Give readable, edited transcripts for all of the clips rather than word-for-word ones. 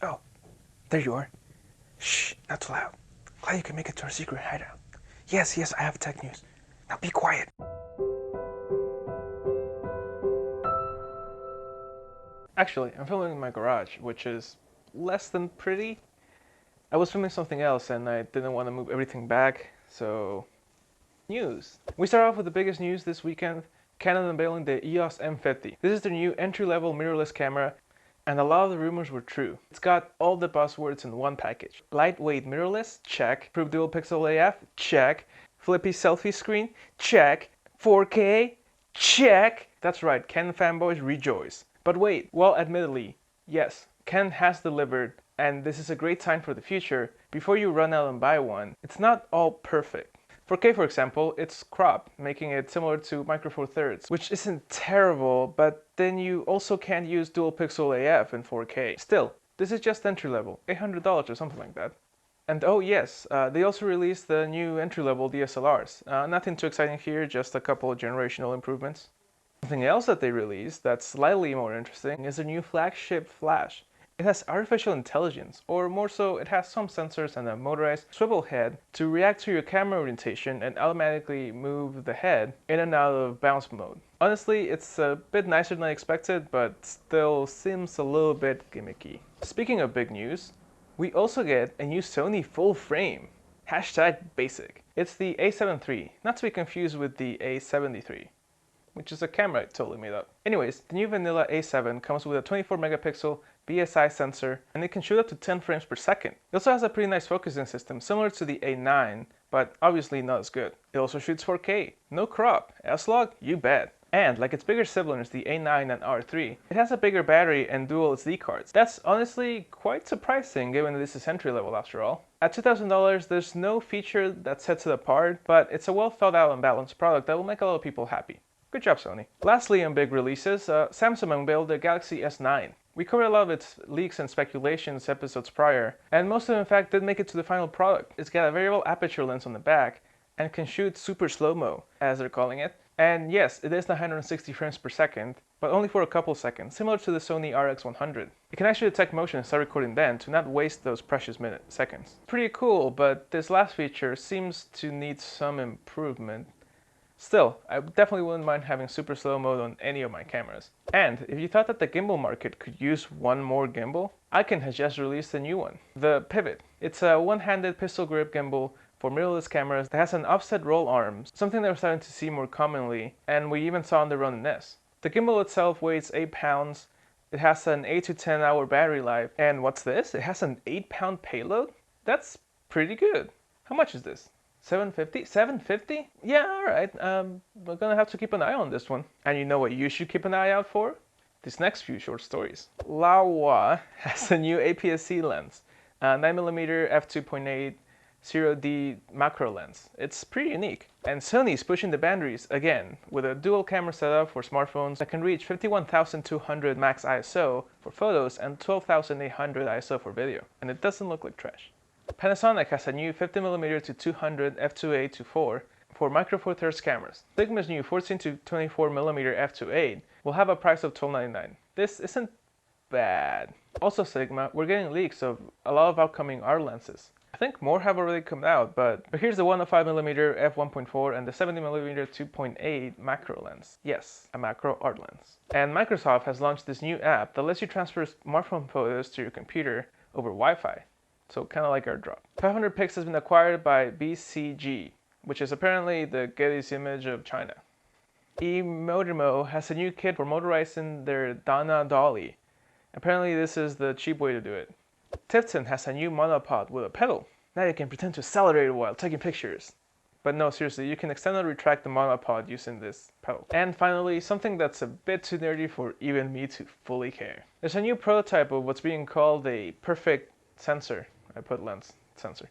Oh, there you are. Shh, not too loud. Glad you can make it to our secret hideout. Yes, I have tech news. Now be quiet. Actually, I'm filming in my garage, which is less than pretty. I was filming something else and I didn't want to move everything back, so... News. We start off with the biggest news this weekend. Canon unveiling the EOS M50. This is their new entry-level mirrorless camera, and a lot of the rumors were true. It's got all the buzzwords in one package. Lightweight mirrorless? Check. Improved dual pixel AF? Check. Flippy selfie screen? Check. 4K? Check. That's right, Canon fanboys rejoice. But wait, well, admittedly, yes, Canon has delivered, and this is a great sign for the future. Before you run out and buy one, it's not all perfect. 4K, for example, it's cropped, making it similar to Micro Four Thirds, which isn't terrible, but then you also can't use dual pixel AF in 4K. Still, this is just entry level, $800 or something like that. And oh yes, they also released the new entry-level DSLRs. Nothing too exciting here, just a couple of generational improvements. Something else that they released that's slightly more interesting is their new flagship flash. It has artificial intelligence, or more so, it has some sensors and a motorized swivel head to react to your camera orientation and automatically move the head in and out of bounce mode. Honestly, it's a bit nicer than I expected, but still seems a little bit gimmicky. Speaking of big news, we also get a new Sony full frame. Hashtag basic. It's the A7 III, not to be confused with the A73. Which is a camera I totally made up. Anyways, the new vanilla A7 comes with a 24 megapixel BSI sensor, and it can shoot up to 10 frames per second. It also has a pretty nice focusing system, similar to the A9, but obviously not as good. It also shoots 4K, no crop, S-Log, you bet. And like its bigger siblings, the A9 and R3, it has a bigger battery and dual SD cards. That's honestly quite surprising given that this is entry level after all. At $2,000, there's no feature that sets it apart, but it's a well thought out and balanced product that will make a lot of people happy. Good job, Sony. Lastly, on big releases, Samsung unveiled the Galaxy S9. We covered a lot of its leaks and speculations episodes prior, and most of them in fact did make it to the final product. It's got a variable aperture lens on the back, and can shoot super slow-mo, as they're calling it. And yes, it is 960 frames per second, but only for a couple seconds, similar to the Sony RX100. It can actually detect motion and start recording then to not waste those precious seconds. Pretty cool, but this last feature seems to need some improvement. Still, I definitely wouldn't mind having super slow mode on any of my cameras. And if you thought that the gimbal market could use one more gimbal, Ikan has just released a new one, the Pivot. It's a one-handed pistol grip gimbal for mirrorless cameras that has an offset roll arm, something that we're starting to see more commonly, and we even saw on the Ronin S. The gimbal itself weighs 8 pounds, it has an 8 to 10 hour battery life, and what's this? It has an 8-pound payload? That's pretty good. How much is this? 750? 750? Yeah, alright. We're gonna have to keep an eye on this one. And you know what you should keep an eye out for? These next few short stories. Laowa has a new APS-C lens, a 9mm f2.8 0D macro lens. It's pretty unique. And Sony's pushing the boundaries again with a dual camera setup for smartphones that can reach 51,200 max ISO for photos and 12,800 ISO for video. And it doesn't look like trash. Panasonic has a new 50mm to 200 f2.8 to 4 for Micro Four Thirds cameras. Sigma's new 14 to 24mm f2.8 will have a price of $12.99. This isn't bad. Also Sigma, we're getting leaks of a lot of upcoming R lenses. I think more have already come out, but here's the 105mm f1.4 and the 70mm 2.8 macro lens. Yes, a macro art lens. And Microsoft has launched this new app that lets you transfer smartphone photos to your computer over Wi-Fi. So kind of like AirDrop. 500 Pix has been acquired by BCG, which is apparently the Getty's image of China. eMotormo has a new kit for motorizing their Dana Dolly. Apparently this is the cheap way to do it. Tifton has a new monopod with a pedal. Now you can pretend to accelerate while taking pictures. But no, seriously, you can extend and retract the monopod using this pedal. And finally, something that's a bit too nerdy for even me to fully care. There's a new prototype of what's being called a perfect sensor. I put lens sensor,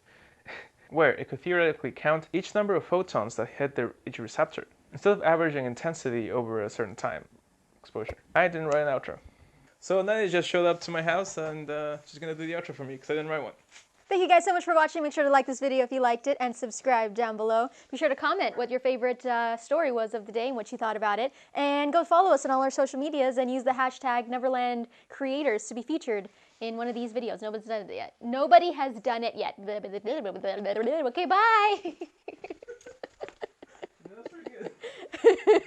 where it could theoretically count each number of photons that hit each receptor, instead of averaging intensity over a certain time exposure. I didn't write an outro. So Nadia just showed up to my house and she's gonna do the outro for me because I didn't write one. Thank you guys so much for watching. Make sure to like this video if you liked it and subscribe down below. Be sure to comment what your favorite story was of the day and what you thought about it. And go follow us on all our social medias and use the hashtag Neverland Creators to be featured in one of these videos. Nobody's done it yet. Nobody has done it yet. Okay, bye. That's pretty good.